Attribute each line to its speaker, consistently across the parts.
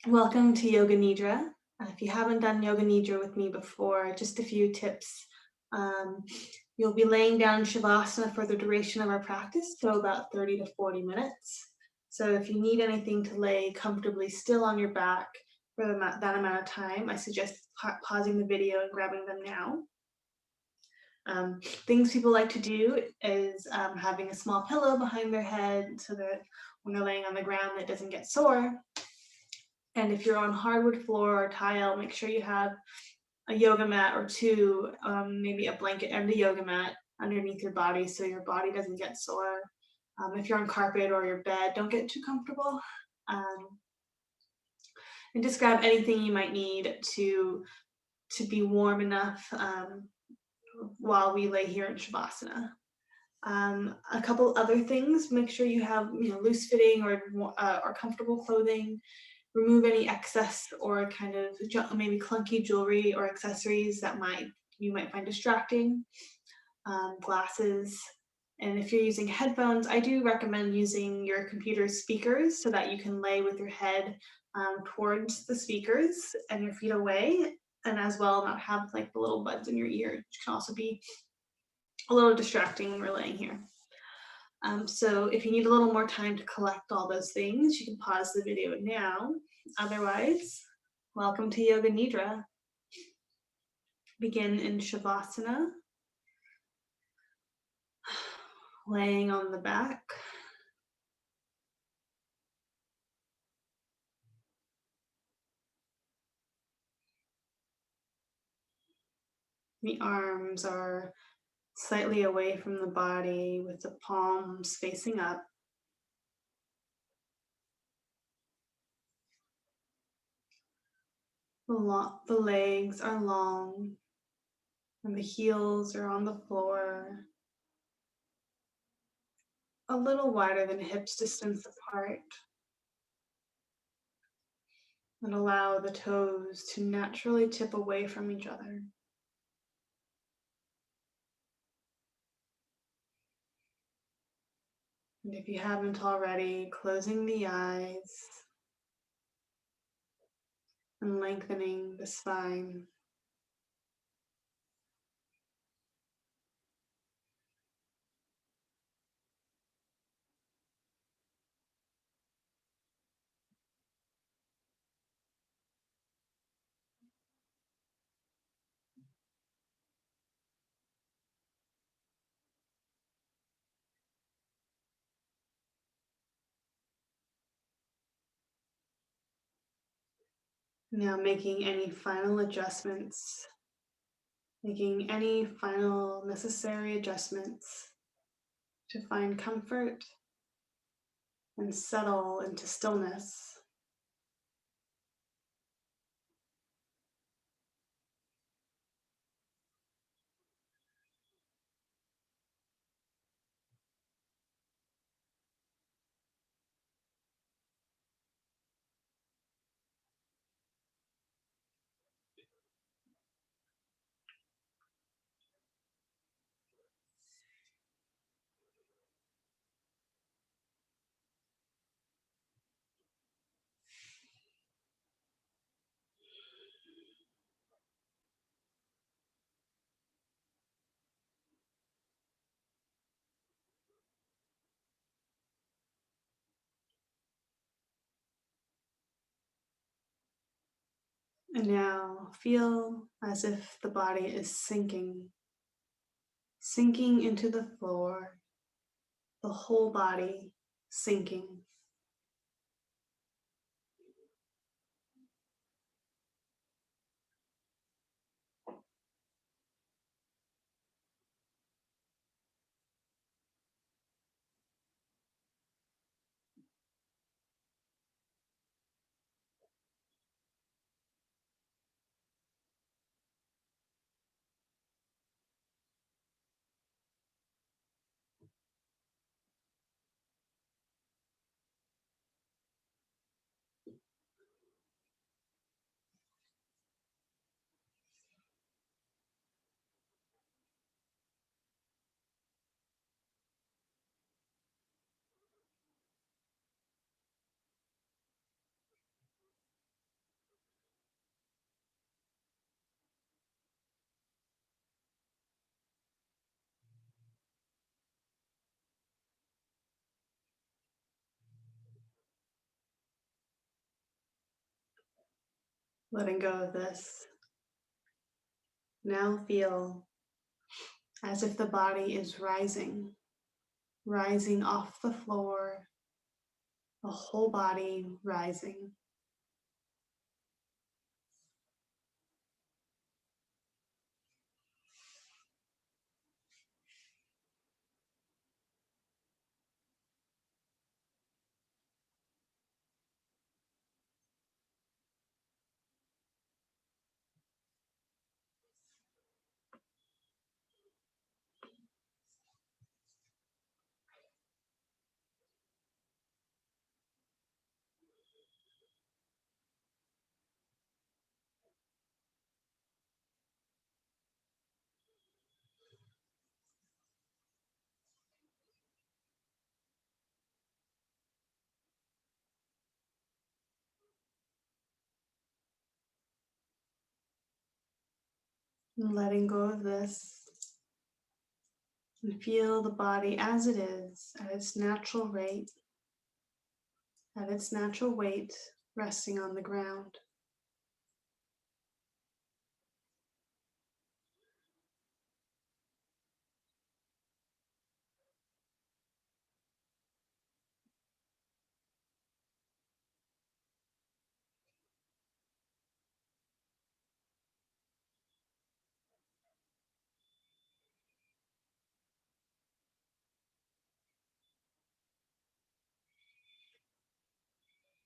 Speaker 1: Welcome to Yoga Nidra. If you haven't done Yoga Nidra with me before, just a few tips. Um, you'll be laying down shavasana for the duration of our practice, so about 30 to 40 minutes. So if you need anything to lay comfortably still on your back for that amount of time, I suggest pausing the video and grabbing them now. Things people like to do is having a small pillow behind their head so that when they're laying on the ground, it doesn't get sore. And if you're on hardwood floor or tile, make sure you have a yoga mat or two, maybe a blanket and a yoga mat underneath your body so your body doesn't get sore. If you're on carpet or your bed, don't get too comfortable. Um, and just grab anything you might need to be warm enough while we lay here in Shavasana. A couple other things: make sure you have loose fitting or comfortable clothing. Remove any excess or kind of maybe clunky jewelry or accessories that you might find distracting. Glasses. And if you're using headphones, I do recommend using your computer speakers so that you can lay with your head towards the speakers and your feet away, and as well not have like the little buds in your ear, which can also be a little distracting when we're laying here. So if you need a little more time to collect all those things, you can pause the video now. Otherwise, welcome to Yoga Nidra. Begin in Shavasana, laying on the back. The arms are slightly away from the body with the palms facing up. The legs are long and the heels are on the floor, a little wider than hips distance apart. And allow the toes to naturally tip away from each other. And if you haven't already, closing the eyes and lengthening the spine. Now making any final adjustments, making any final necessary adjustments to find comfort and settle into stillness. And now feel as if the body is sinking into the floor, the whole body sinking. letting go of this. Now feel as if the body is rising, rising off the floor, the whole body rising. And letting go of this, and feel the body as it is, at its natural rate, at its natural weight, resting on the ground.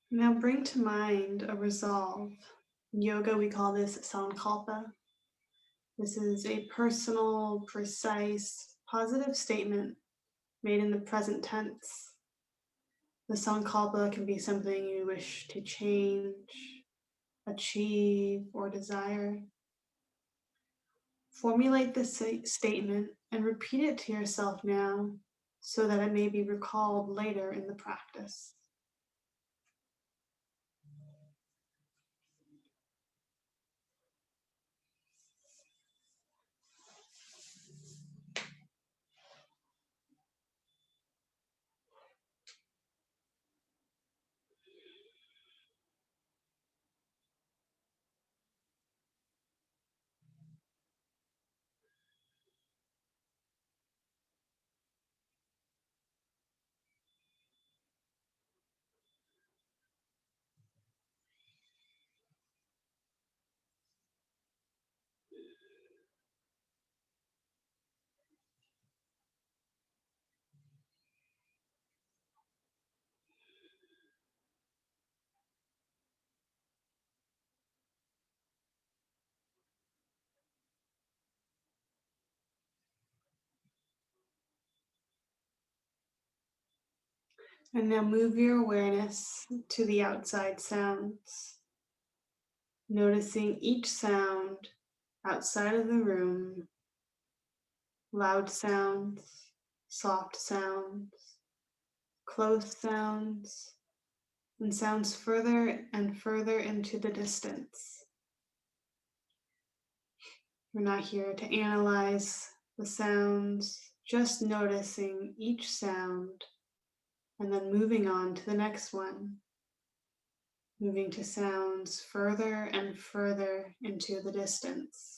Speaker 1: Now bring to mind a resolve. In yoga, we call this sankalpa. This is a personal, precise, positive statement made in the present tense. The sankalpa can be something you wish to change, achieve, or desire. Formulate this statement and repeat it to yourself now so that it may be recalled later in the practice. And now move your awareness to the outside sounds, noticing each sound outside of the room, loud sounds, soft sounds, close sounds, and sounds further and further into the distance. We're not here to analyze the sounds, just noticing each sound and then moving on to the next one, moving to sounds further and further into the distance.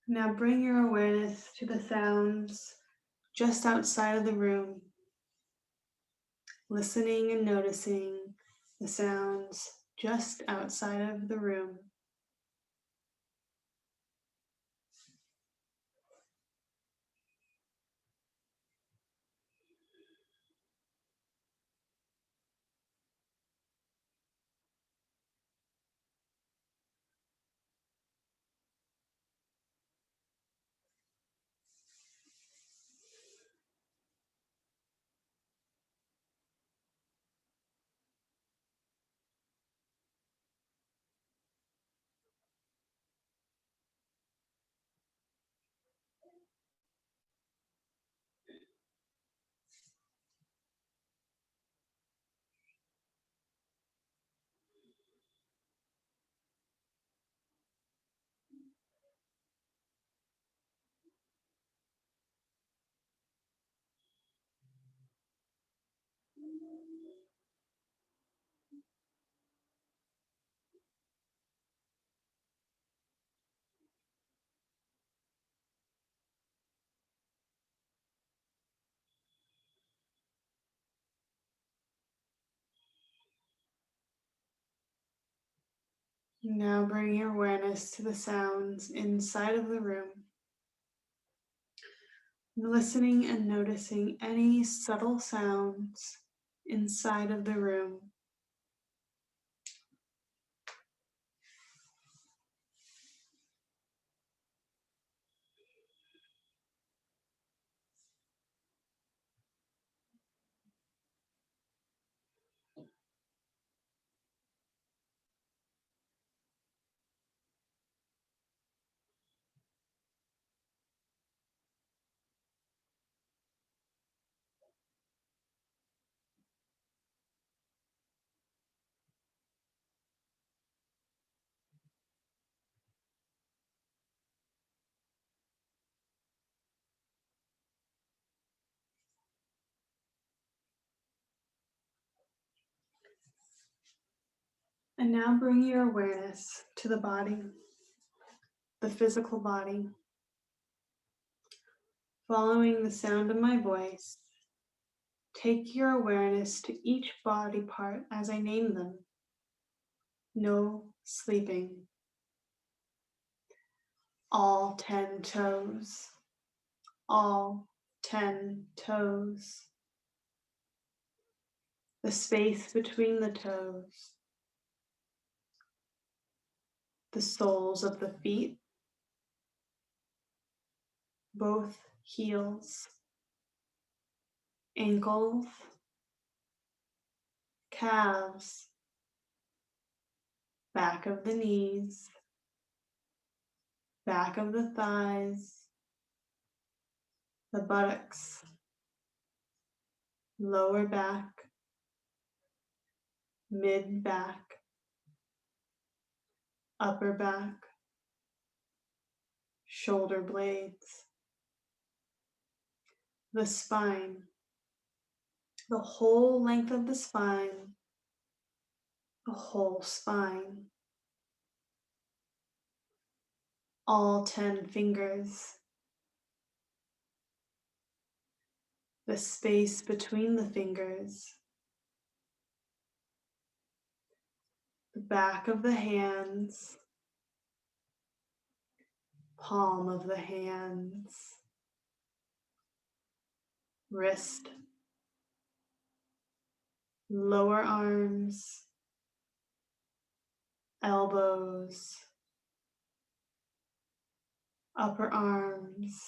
Speaker 1: Now bring your awareness to the sounds just outside of the room, listening and noticing the sounds just outside of the room. Now bring your awareness to the sounds inside of the room, listening and noticing any subtle sounds inside of the room. And now bring your awareness to the body, the physical body. Following the sound of my voice, take your awareness to each body part as I name them. No sleeping. All 10 toes. All 10 toes. The space between the toes. The soles of the feet. Both heels. Ankles. Calves. Back of the knees. Back of the thighs. The buttocks. Lower back. Mid back. Upper back. Shoulder blades. The spine. The whole length of the spine. The whole spine. All 10 fingers. The space between the fingers. The back of the hands. Palm of the hands. Wrist. Lower arms. Elbows. Upper arms.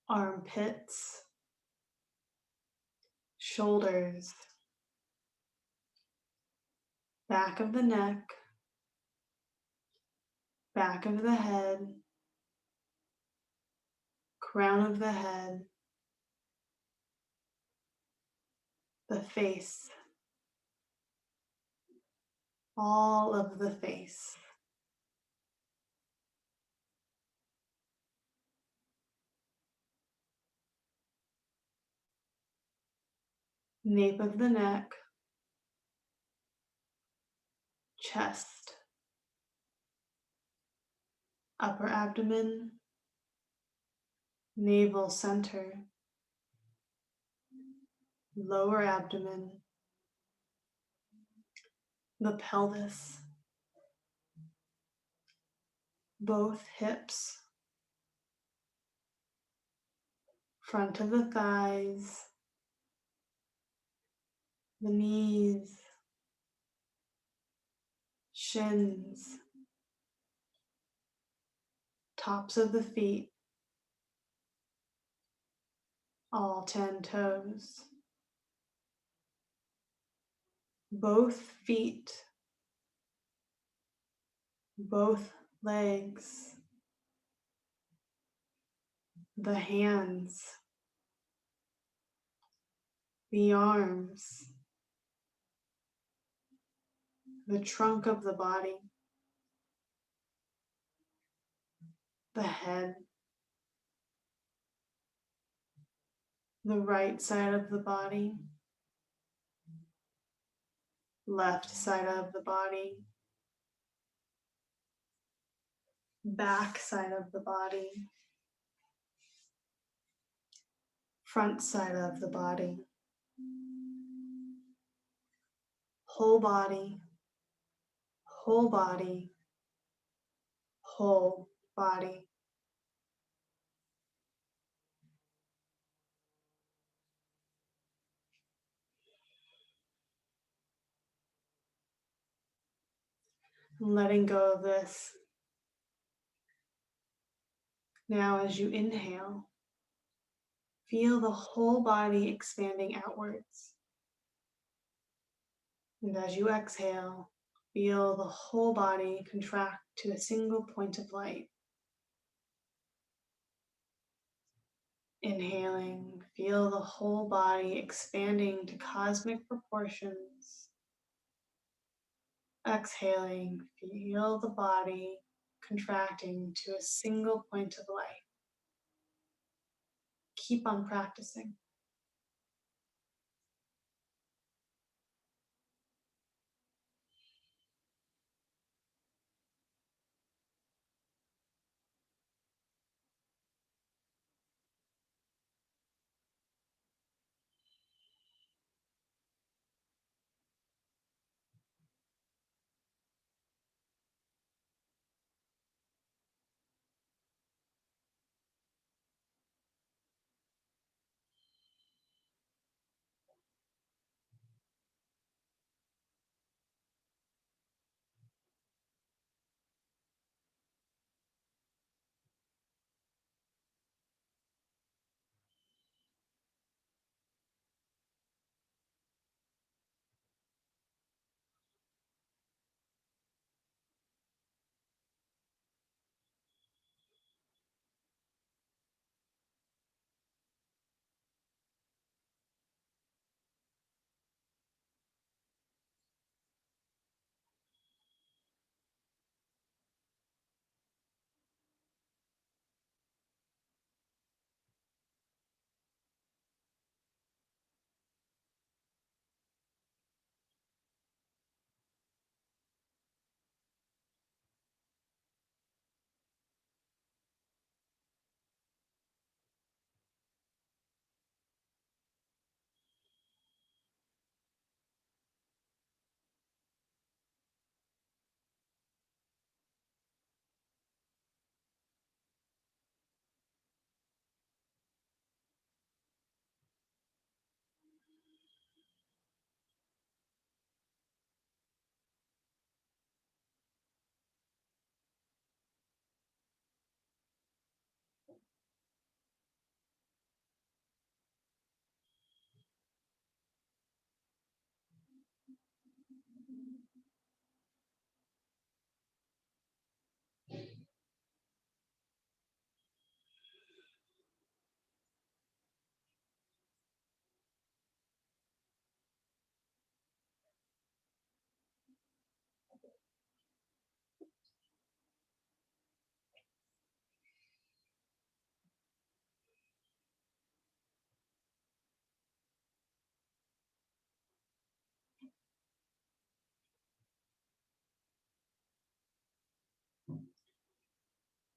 Speaker 1: Armpits. Shoulders. Back of the neck. Back of the head. Crown of the head. The face. All of the face. Nape of the neck. Chest. upper abdomen, navel center, lower abdomen, the pelvis, both hips, front of the thighs, the knees, shins, tops of the feet, all 10 toes, both feet, both legs, the hands, the arms, the trunk of the body, the head, the right side of the body, left side of the body, back side of the body, front side of the body, whole body, whole body, whole body. Letting go of this. Now, as you inhale, feel the whole body expanding outwards. And as you exhale, feel the whole body contract to a single point of light. Inhaling, feel the whole body expanding to cosmic proportions. Exhaling, feel the body contracting to a single point of light. Keep on practicing.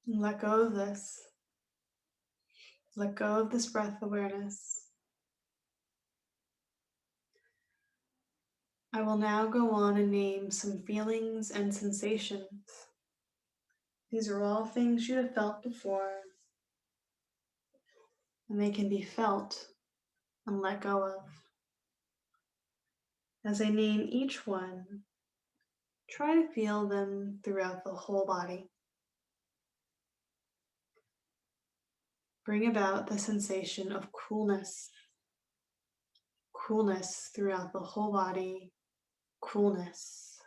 Speaker 1: And let go of this. Let go of this breath awareness. I will now go on and name some feelings and sensations. These are all things you have felt before, and they can be felt and let go of. As I name each one, try to feel them throughout the whole body. Bring about the sensation of coolness, coolness throughout the whole body, coolness.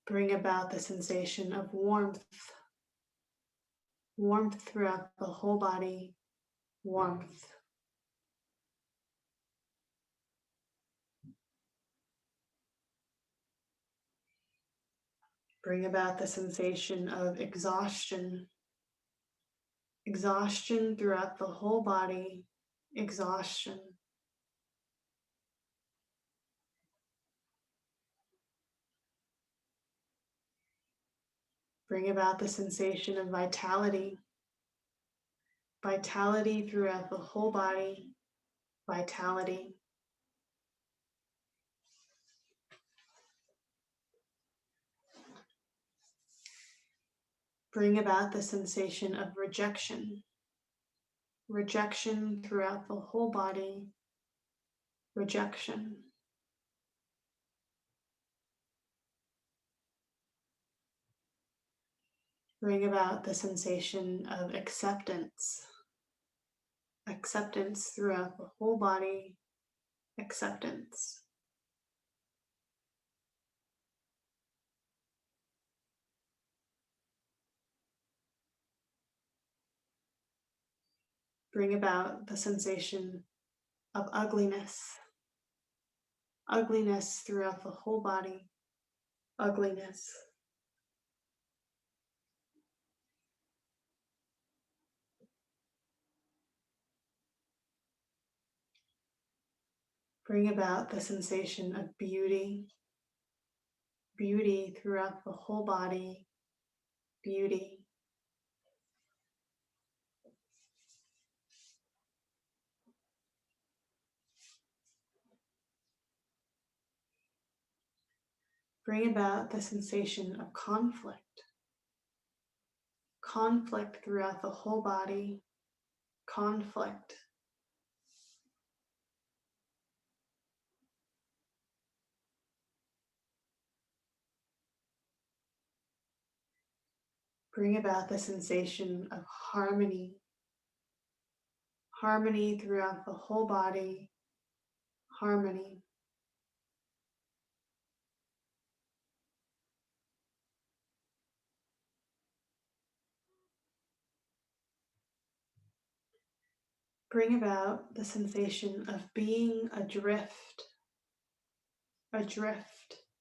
Speaker 1: Bring about the sensation of warmth, warmth throughout the whole body, warmth. Bring about the sensation of exhaustion, exhaustion throughout the whole body, exhaustion. Bring about the sensation of vitality, vitality throughout the whole body, vitality. Bring about the sensation of rejection, rejection throughout the whole body, rejection. Bring about the sensation of acceptance, acceptance throughout the whole body, acceptance. Bring about the sensation of ugliness, ugliness throughout the whole body, ugliness. Bring about the sensation of beauty, beauty throughout the whole body, beauty. Bring about the sensation of conflict, conflict throughout the whole body, conflict. Bring about the sensation of harmony, harmony throughout the whole body, harmony. Bring about the sensation of being adrift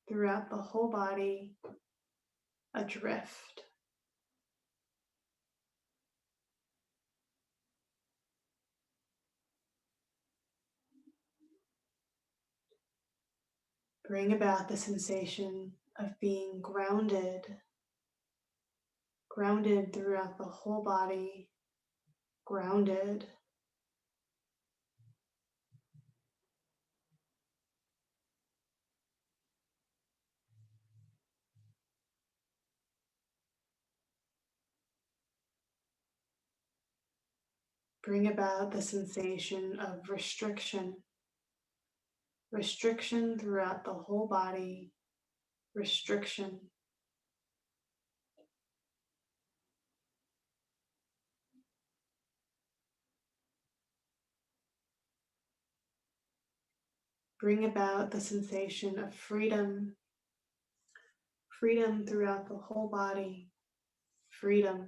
Speaker 1: throughout the whole body, adrift. Bring about the sensation of being grounded, grounded throughout the whole body, grounded. Bring about the sensation of restriction, restriction throughout the whole body, restriction. Bring about the sensation of freedom, freedom throughout the whole body, freedom.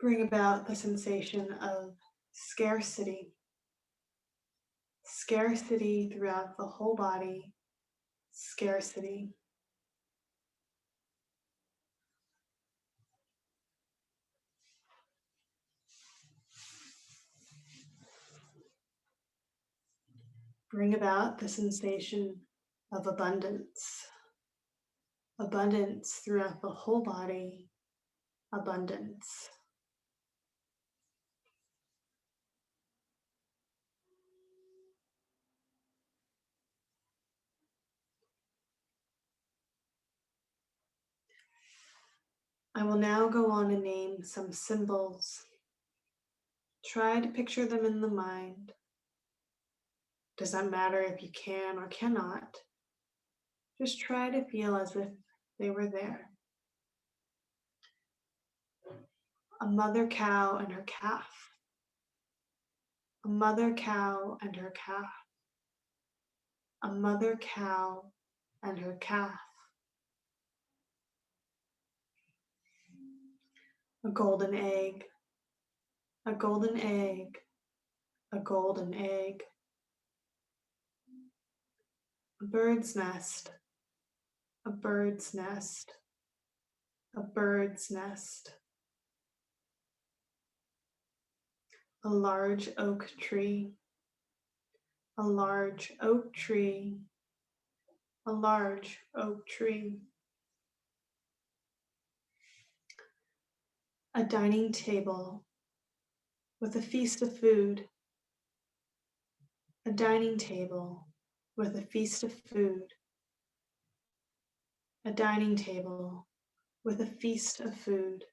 Speaker 1: Bring about the sensation of scarcity, scarcity throughout the whole body, scarcity. Bring about the sensation of abundance. Abundance throughout the whole body. Abundance. I will now go on and name some symbols. Try to picture them in the mind. Does not matter if you can or cannot. Just try to feel as if they were there. A mother cow and her calf. A mother cow and her calf. A mother cow and her calf. A golden egg. A golden egg. A golden egg. A bird's nest. A bird's nest. A bird's nest. A large oak tree. A large oak tree. A large oak tree. A dining table with a feast of food. A dining table with a feast of food. A dining table with a feast of food.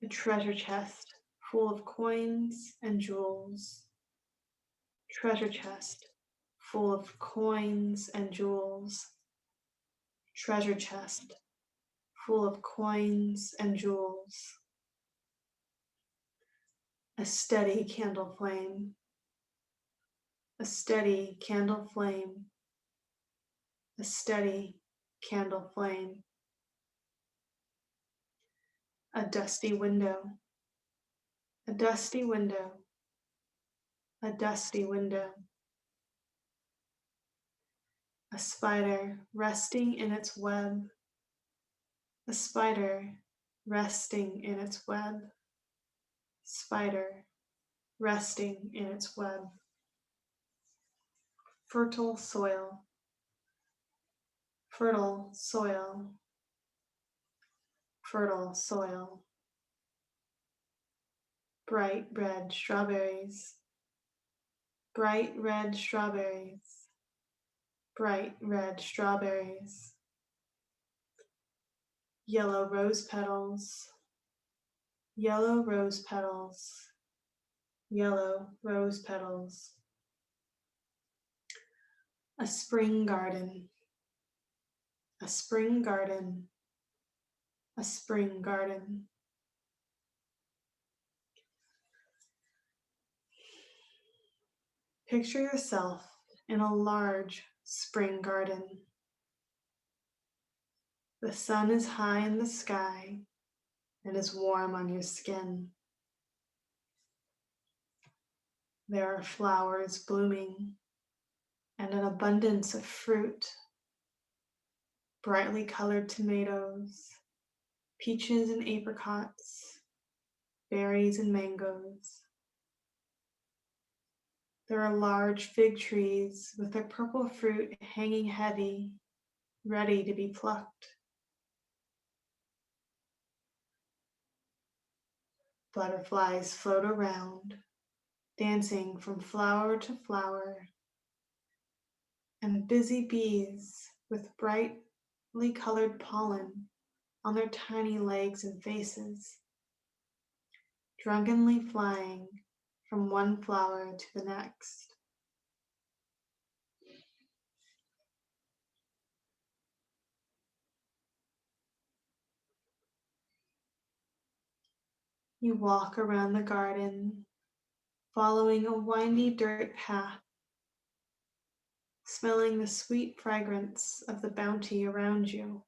Speaker 1: A treasure chest full of coins and jewels. Treasure chest full of coins and jewels. Treasure chest full of coins and jewels. A steady candle flame. A steady candle flame. A steady candle flame. A dusty window. A dusty window. A dusty window. A spider resting in its web. A spider resting in its web. Spider resting in its web. Fertile soil. Fertile soil. Fertile soil. Bright red strawberries. Bright red strawberries. Bright red strawberries. Yellow rose petals. Yellow rose petals. Yellow rose petals. A spring garden. A spring garden. A spring garden. Picture yourself in a large spring garden. The sun is high in the sky and is warm on your skin. There are flowers blooming and an abundance of fruit, brightly colored tomatoes, peaches and apricots, berries and mangoes. There are large fig trees with their purple fruit hanging heavy, ready to be plucked. Butterflies float around, dancing from flower to flower, and busy bees with brightly colored pollen on their tiny legs and faces, drunkenly flying from one flower to the next. You walk around the garden, following a windy dirt path, smelling the sweet fragrance of the bounty around you.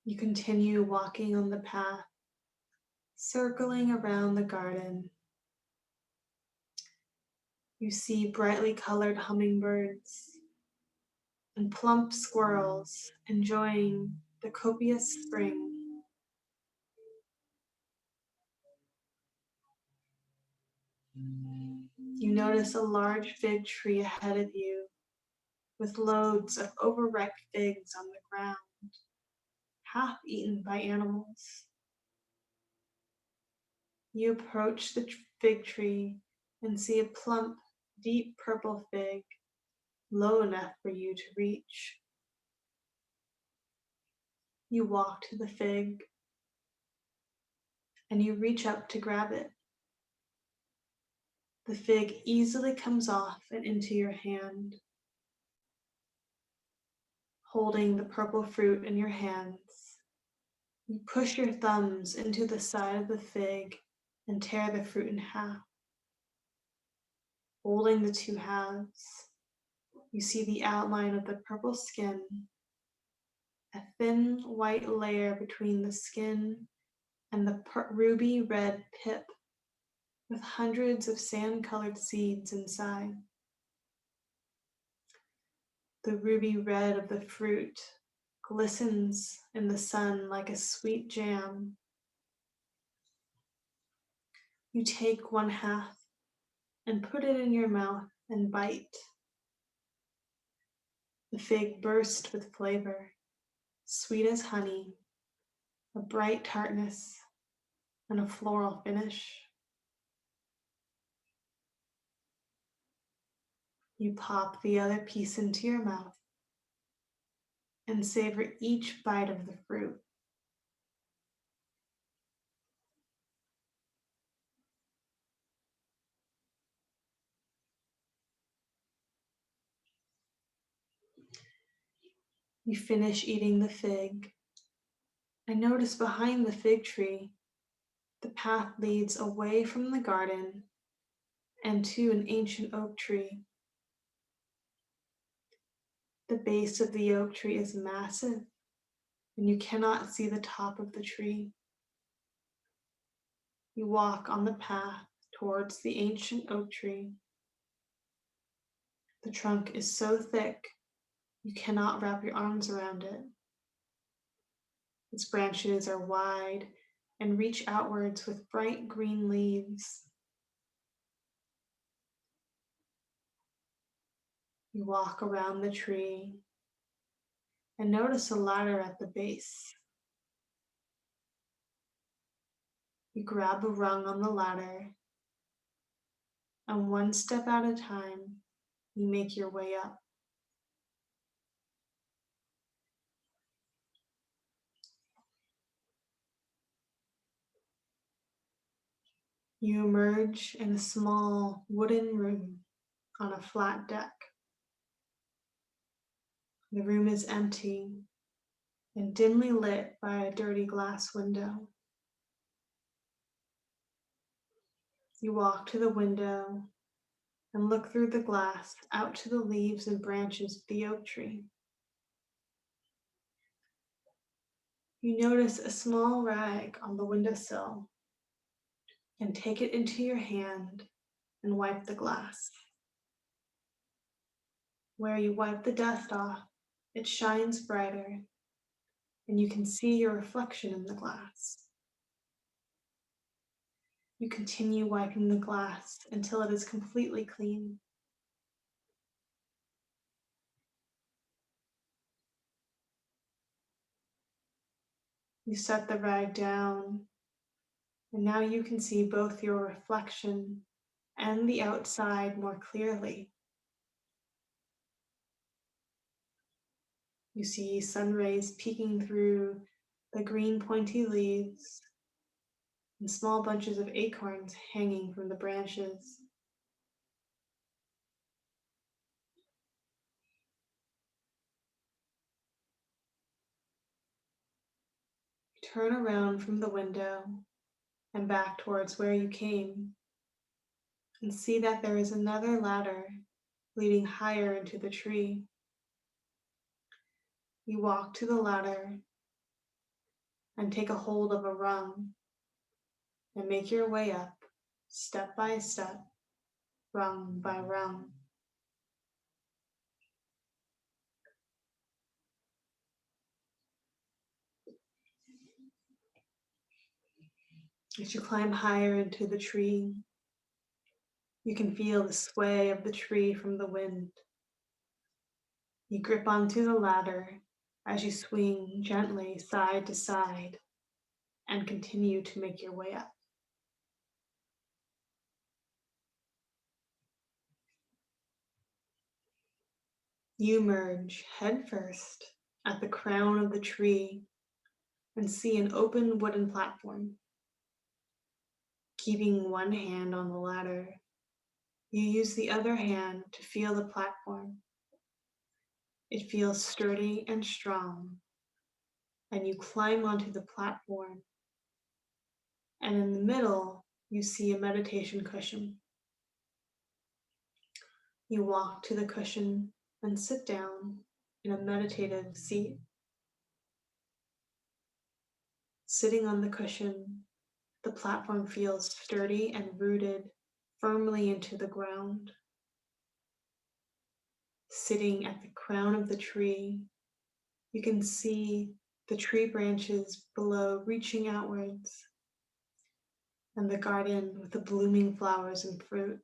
Speaker 1: You continue walking on the path, circling around the garden. You see brightly colored hummingbirds, and plump squirrels enjoying the copious spring. You notice a large fig tree ahead of you with loads of overripe figs on the ground, half eaten by animals. You approach the fig tree and see a plump, deep purple fig, low enough for you to reach. You walk to the fig and you reach up to grab it. The fig easily comes off and into your hand. Holding the purple fruit in your hands, you push your thumbs into the side of the fig and tear the fruit in half. Holding the two halves, you see the outline of the purple skin, a thin white layer between the skin and the ruby red pip with hundreds of sand-colored seeds inside. The ruby red of the fruit glistens in the sun like a sweet jam. You take one half and put it in your mouth and bite. The fig burst with flavor, sweet as honey, a bright tartness, and a floral finish. You pop the other piece into your mouth and savor each bite of the fruit. You finish eating the fig. I notice behind the fig tree, the path leads away from the garden and to an ancient oak tree. The base of the oak tree is massive, and you cannot see the top of the tree. You walk on the path towards the ancient oak tree. The trunk is so thick, you cannot wrap your arms around it. Its branches are wide and reach outwards with bright green leaves. You walk around the tree and notice a ladder at the base. You grab a rung on the ladder, and one step at a time, you make your way up. You emerge in a small wooden room on a flat deck. The room is empty and dimly lit by a dirty glass window. You walk to the window and look through the glass out to the leaves and branches of the oak tree. You notice a small rag on the windowsill and take it into your hand and wipe the glass. Where you wipe the dust off, it shines brighter and you can see your reflection in the glass. You continue wiping the glass until it is completely clean. You set the rag down, and now you can see both your reflection and the outside more clearly. You see sun rays peeking through the green pointy leaves and small bunches of acorns hanging from the branches. You turn around from the window and back towards where you came and see that there is another ladder leading higher into the tree. You walk to the ladder and take a hold of a rung and make your way up, step by step, rung by rung. As you climb higher into the tree, you can feel the sway of the tree from the wind. You grip onto the ladder as you swing gently side to side and continue to make your way up. You emerge headfirst at the crown of the tree and see an open wooden platform. Keeping one hand on the ladder, you use the other hand to feel the platform. It feels sturdy and strong, and you climb onto the platform, and in the middle, you see a meditation cushion. You walk to the cushion and sit down in a meditative seat. Sitting on the cushion, the platform feels sturdy and rooted firmly into the ground. Sitting at the crown of the tree, you can see the tree branches below reaching outwards, and the garden with the blooming flowers and fruit.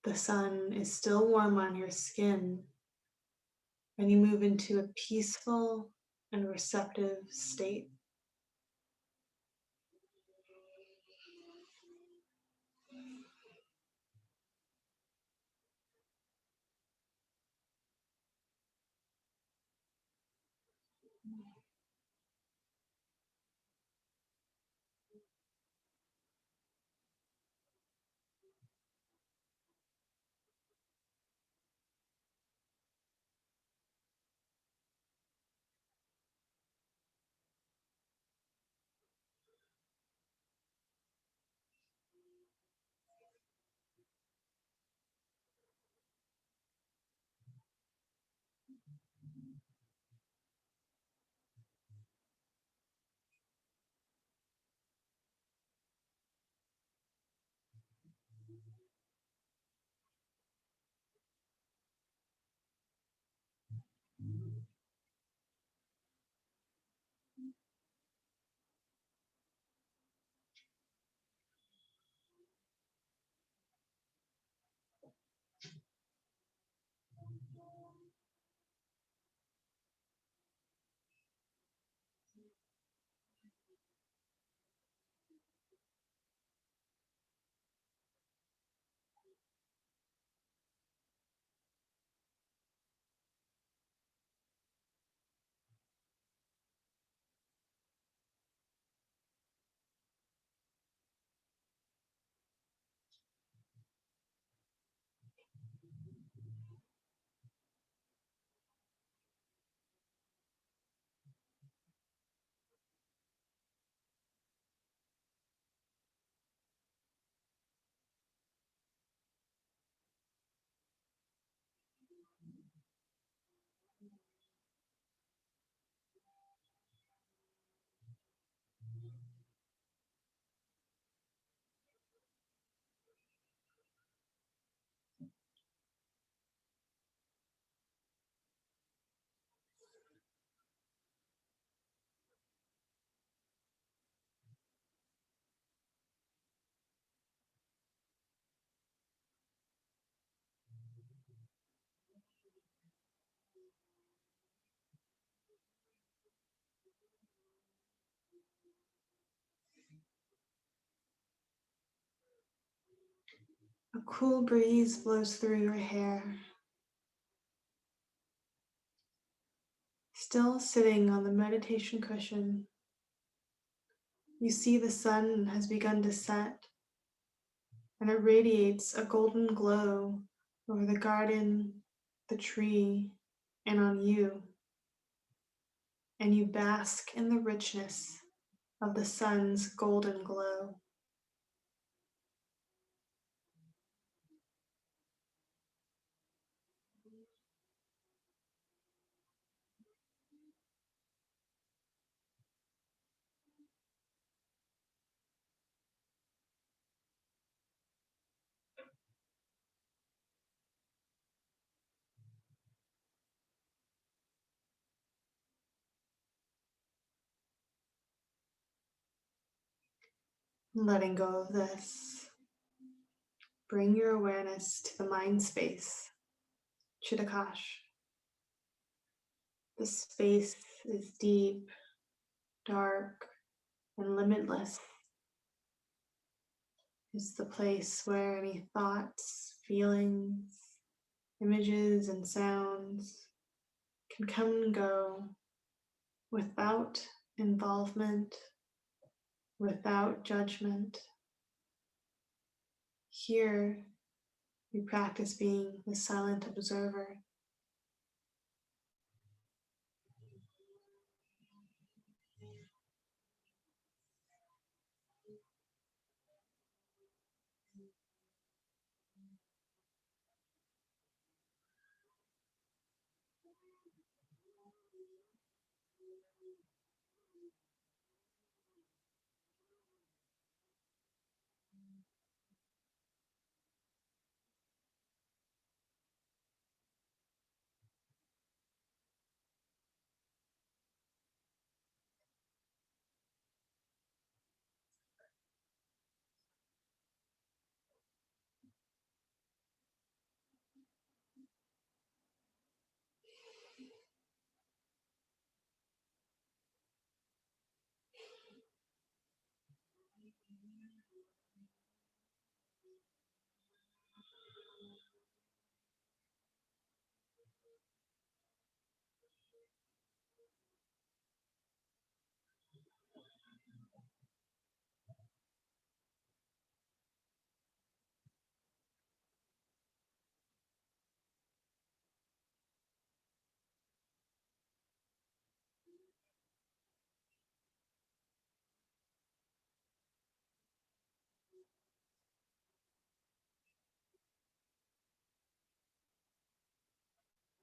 Speaker 1: The sun is still warm on your skin, and you move into a peaceful and receptive state. A cool breeze blows through your hair. Still sitting on the meditation cushion, you see the sun has begun to set, and it radiates a golden glow over the garden, the tree, and on you. And you bask in the richness of the sun's golden glow. Letting go of this, bring your awareness to the mind space, Chittakash. The space is deep, dark, and limitless. It's the place where any thoughts, feelings, images, and sounds can come and go without involvement, without judgment. Here, we practice being the silent observer.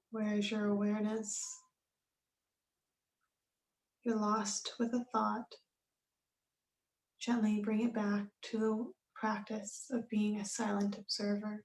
Speaker 1: Where is your awareness? You're lost with a thought. Gently bring it back to the practice of being a silent observer.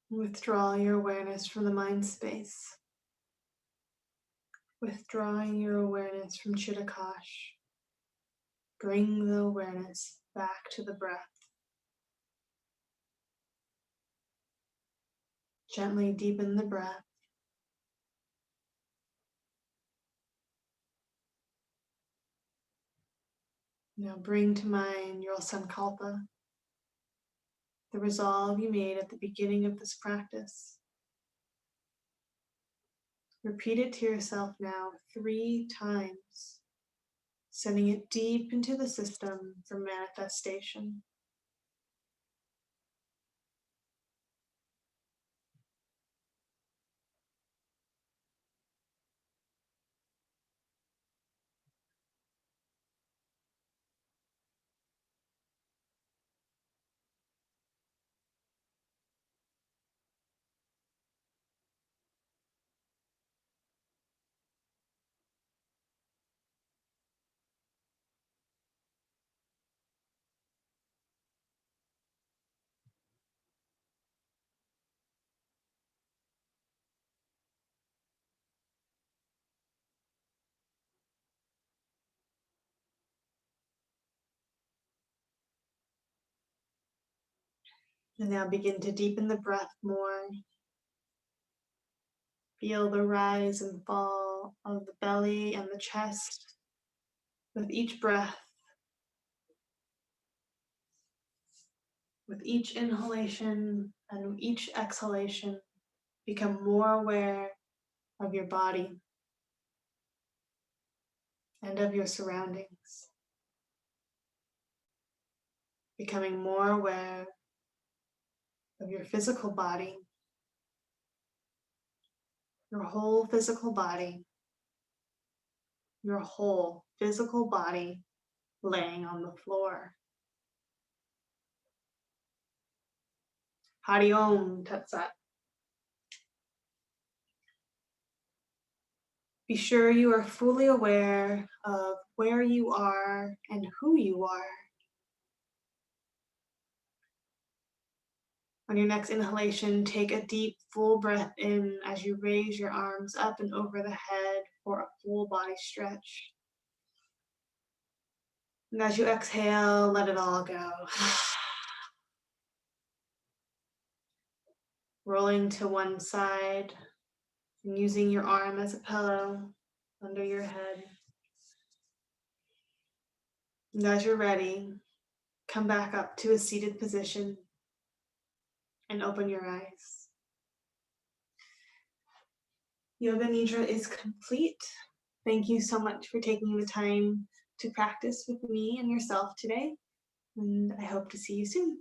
Speaker 1: Withdraw your awareness from the mind space. Withdrawing your awareness from Chittakash. Bring the awareness back to the breath. Gently deepen the breath. Now bring to mind your sankalpa, the resolve you made at the beginning of this practice. Repeat it to yourself now 3 times, sending it deep into the system for manifestation. And now begin to deepen the breath more. Feel the rise and fall of the belly and the chest with each breath. With each inhalation and with each exhalation, become more aware of your body and of your surroundings. Becoming more aware of your physical body, your whole physical body, your whole physical body laying on the floor. Hari Om Tat Sat. Be sure you are fully aware of where you are and who you are. On your next inhalation, take a deep, full breath in as you raise your arms up and over the head for a full body stretch. And as you exhale, let it all go. Rolling to one side and using your arm as a pillow under your head. And as you're ready, come back up to a seated position and open your eyes. Yoga Nidra is complete. Thank you so much for taking the time to practice with me and yourself today, and I hope to see you soon.